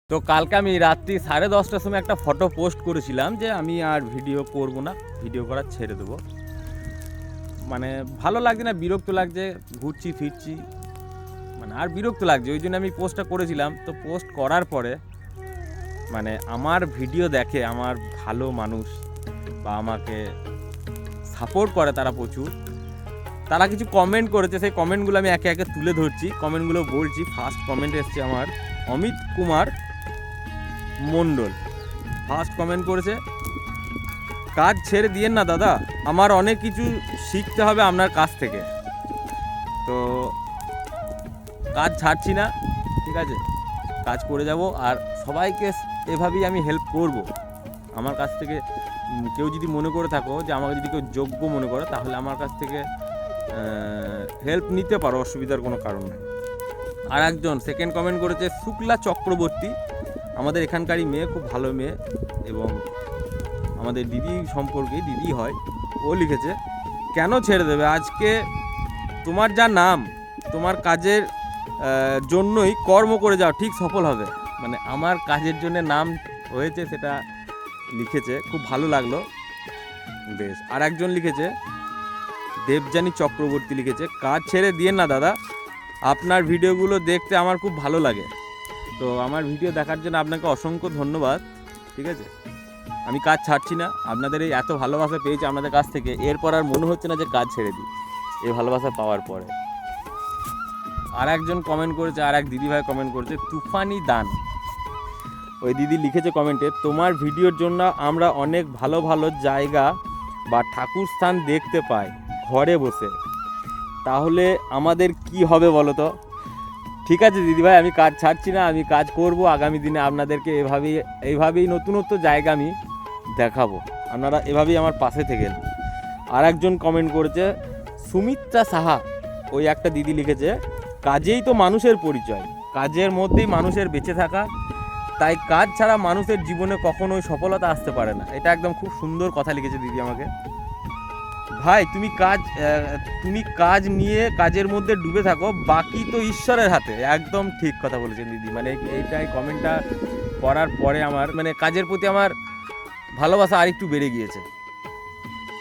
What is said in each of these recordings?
তো কালকে আমি রাত্রি 10:30টার সময় একটা ফটো পোস্ট করেছিলাম যে আমি আর ভিডিও করব না, ভিডিও করা ছেড়ে দেবো। মানে ভালো লাগছে না, বিরক্ত লাগছে, ঘুরছি ফিরছি, মানে আর বিরক্ত লাগছে, ওই জন্য আমি পোস্টটা করেছিলাম। তো পোস্ট করার পরে মানে আমার ভিডিও দেখে আমার ভালো মানুষ বা আমাকে সাপোর্ট করে তারা প্রচুর, তারা কিছু কমেন্ট করেছে। সেই কমেন্টগুলো আমি একে একে তুলে ধরছি, কমেন্টগুলো বলছি। ফার্স্ট কমেন্ট এসছে আমার অমিত কুমার মণ্ডল। ফার্স্ট কমেন্ট করেছে, কাজ ছেড়ে দিয়েন না দাদা, আমার অনেক কিছু শিখতে হবে আপনার কাছ থেকে। তো কাজ ছাড়ছি না, ঠিক আছে, কাজ করে যাব। আর সবাইকে এভাবেই আমি হেল্প করব। আমার কাছ থেকে কেউ যদি মনে করে থাকো যে আমাকে যদি কেউ যোগ্য মনে করো, তাহলে আমার কাছ থেকে হেল্প নিতে পারো, অসুবিধার কোনো কারণ নেই। আর একজন সেকেন্ড কমেন্ট করেছে শুক্লা চক্রবর্তী, আমাদের এখানকারই মেয়ে, খুব ভালো মেয়ে এবং আমাদের দিদি সম্পর্কে দিদি হয়। ও লিখেছে, কেন ছেড়ে দেবে, আজকে তোমার যা নাম, তোমার কাজের জন্যই কর্ম করে যাও, ঠিক সফল হবে। মানে আমার কাজের জন্য নাম হয়েছে সেটা লিখেছে, খুব ভালো লাগলো বেশ। আর একজন লিখেছে দেবযানী চক্রবর্তী লিখেছে, কাজ ছেড়ে দিয়েন না দাদা, আপনার ভিডিওগুলো দেখতে আমার খুব ভালো লাগে। তো আমার ভিডিও দেখার জন্য আপনাকে অসংখ্য ধন্যবাদ, ঠিক আছে। আমি কাজ ছাড়ছি না, আপনাদের এই এত ভালোবাসা পেয়েছি আপনাদের কাছ থেকে, এরপর আর মনে হচ্ছে না যে কাজ ছেড়ে দিই এই ভালোবাসা পাওয়ার পরে। আর একজন কমেন্ট করেছে, আর এক দিদিভাই কমেন্ট করেছে তুফানি দান। ওই দিদি লিখেছে কমেন্টে, তোমার ভিডিওর জন্য আমরা অনেক ভালো ভালো জায়গা বা ঠাকুর স্থান দেখতে পাই ঘরে বসে, তাহলে আমাদের কি হবে বলো তো। ঠিক আছে দিদিভাই, আমি কাজ ছাড়ছি না, আমি কাজ করব। আগামী দিনে আপনাদেরকে এইভাবেই নতুনত্ব জায়গা আমি দেখাবো, আপনারা এভাবেই আমার পাশে থেকেন। আর একজন কমেন্ট করেছে সুমিত্রা সাহা, ওই একটা দিদি লিখেছে, কাজেই তো মানুষের পরিচয়, কাজের মধ্যেই মানুষের বেঁচে থাকা, তাই কাজ ছাড়া মানুষের জীবনে কখনোই সফলতা আসতে পারে না। এটা একদম খুব সুন্দর কথা লিখেছে দিদি আমাকে। ভাই তুমি কাজ নিয়ে কাজের মধ্যে ডুবে থাকো, বাকি তো ঈশ্বরের হাতে। একদম ঠিক কথা বলেছেন দিদি। মানে এইটাই কমেন্টটা করার পরে আমার মানে কাজের প্রতি আমার ভালোবাসা আরেকটু বেড়ে গিয়েছে।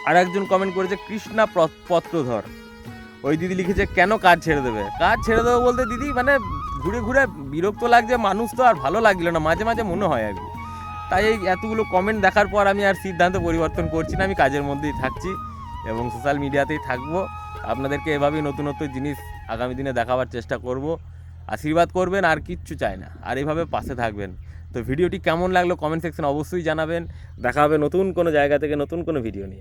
আর একজন কমেন্ট করেছে কৃষ্ণা পত্রধর, ওই দিদি লিখেছে, কেন কাজ ছেড়ে দেবে। কাজ ছেড়ে দেবো বলতে দিদি মানে ঘুরে ঘুরে বিরক্ত লাগছে, মানুষ তো আর ভালো লাগলো না, মাঝে মাঝে মনে হয় আর কি। তাই এই এতগুলো কমেন্ট দেখার পর আমি আর সিদ্ধান্ত পরিবর্তন করছি না, আমি কাজের মধ্যেই থাকছি এবং সোশ্যাল মিডিয়াতেই থাকবো। আপনাদেরকে এভাবেই নতুনত্ব জিনিস আগামী দিনে দেখাবার চেষ্টা করব। আশীর্বাদ করবেন, আর কিচ্ছু চাই না, আর এইভাবে পাশে থাকবেন। তো ভিডিওটি কেমন লাগলো কমেন্ট সেকশনে অবশ্যই জানাবেন। দেখা হবে নতুন কোনো জায়গা থেকে নতুন কোনো ভিডিও নিয়ে।